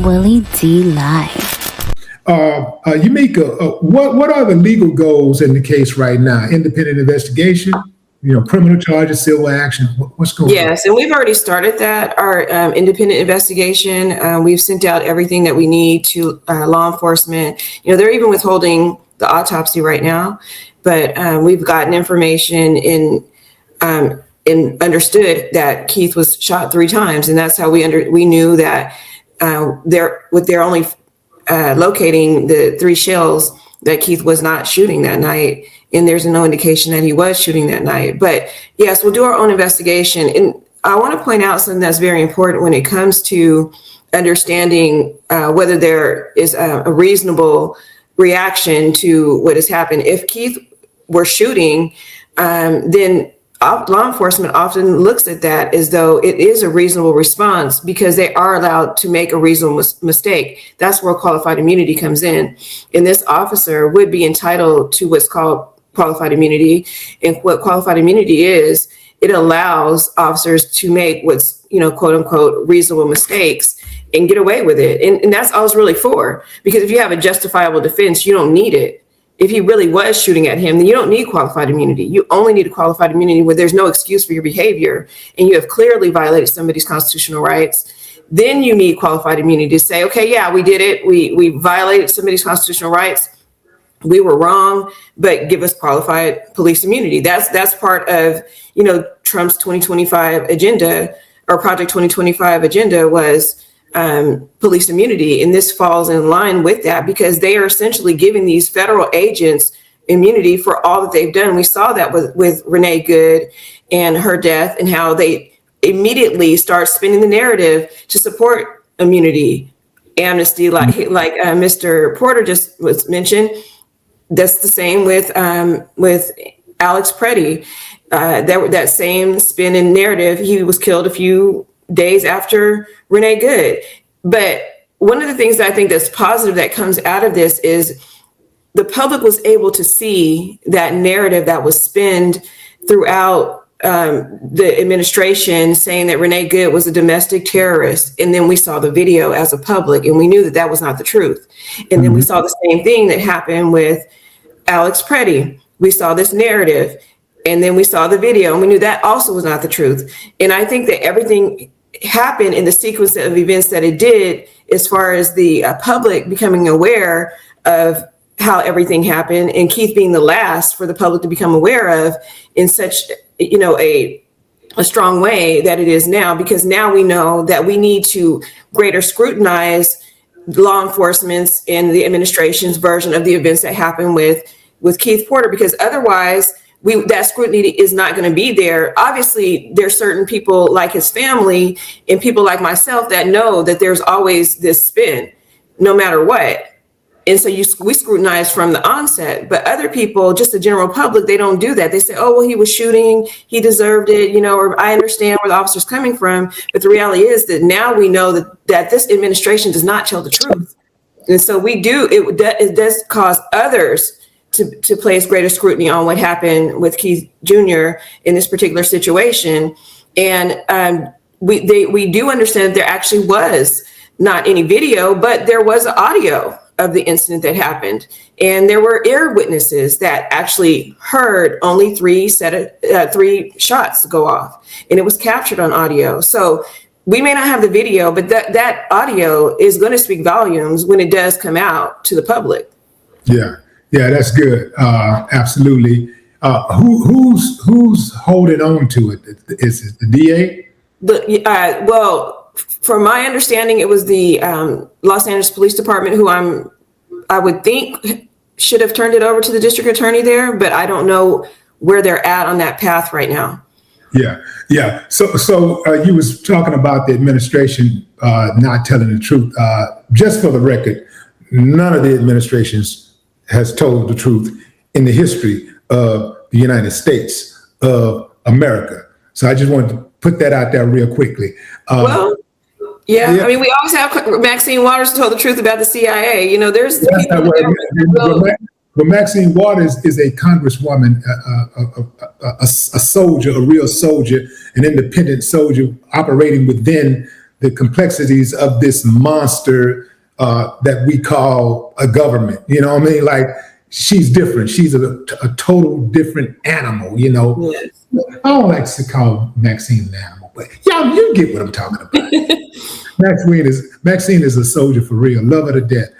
Willie D. Live. Yamika, what are the legal goals in the case right now? Independent investigation, criminal charges, civil action. What's going on? Yes, and we've already started that, our independent investigation. We've sent out everything that we need to law enforcement. They're even withholding the autopsy right now, but we've gotten information and understood that Keith was shot 3 times, and that's how we knew that they're only locating the 3 shells that Keith was not shooting that night. And there's no indication that he was shooting that night. But yes, we'll do our own investigation. And I want to point out something that's very important when it comes to understanding whether there is a reasonable reaction to what has happened. If Keith were shooting, then law enforcement often looks at that as though it is a reasonable response because they are allowed to make a reasonable mistake. That's where qualified immunity comes in. And this officer would be entitled to what's called qualified immunity. And what qualified immunity is, it allows officers to make what's, quote unquote, reasonable mistakes and get away with it. And that's all it's really for. Because if you have a justifiable defense, you don't need it. If he really was shooting at him, then you don't need qualified immunity. You only need a qualified immunity where there's no excuse for your behavior and you have clearly violated somebody's constitutional rights. Then you need qualified immunity to say, okay, yeah, we did it. We violated somebody's constitutional rights. We were wrong, but give us qualified police immunity. That's part of, Trump's 2025 agenda, or Project 2025 agenda was police immunity. And this falls in line with that because they are essentially giving these federal agents immunity for all that they've done. We saw that with Renee Good and her death and how they immediately start spinning the narrative to support immunity, amnesty, like Mr. Porter just was mentioned. That's the same with Alex Preddy. That same spin and narrative. He was killed a few days after Renee Good. But one of the things that I think that's positive that comes out of this is the public was able to see that narrative that was spinned throughout the administration saying that Renee Good was a domestic terrorist. And then we saw the video as a public and we knew that was not the truth. And then we saw the same thing that happened with Alex Preddy. We saw this narrative and then we saw the video and we knew that also was not the truth. And I think that everything happened in the sequence of events that it did as far as the public becoming aware of how everything happened and Keith being the last for the public to become aware of in such, a strong way that it is now, because now we know that we need to greater scrutinize law enforcement's and the administration's version of the events that happened with Keith Porter, because otherwise that scrutiny is not going to be there. Obviously, there's certain people like his family and people like myself that know that there's always this spin, no matter what. And so we scrutinize from the onset, but other people, just the general public, they don't do that. They say, oh, well, he was shooting, he deserved it, or I understand where the officer's coming from. But the reality is that now we know that this administration does not tell the truth. And so it does cause others to place greater scrutiny on what happened with Keith Jr. in this particular situation. And we do understand that there actually was not any video, but there was audio of the incident that happened. And there were ear witnesses that actually heard only 3 shots go off, and it was captured on audio. So we may not have the video, but that audio is going to speak volumes when it does come out to the public. Yeah, that's good. Absolutely. Who's holding on to it? Is it the DA? Well, from my understanding, it was the Los Angeles Police Department, who I would think should have turned it over to the district attorney there, but I don't know where they're at on that path right now. Yeah. So you was talking about the administration not telling the truth. Just for the record, none of the administrations has told the truth in the history of the United States of America. So I just wanted to put that out there real quickly. Yeah, I mean, we always have Maxine Waters told the truth about the CIA. There's but Maxine Waters is a congresswoman, a soldier, a real soldier, an independent soldier operating within the complexities of this monster that we call a government. You know what I mean? Like, she's different. She's a total different animal, you know. Yes. I don't like to call Maxine an animal, but y'all, you get what I'm talking about. Maxine is a soldier for real. Love her to death.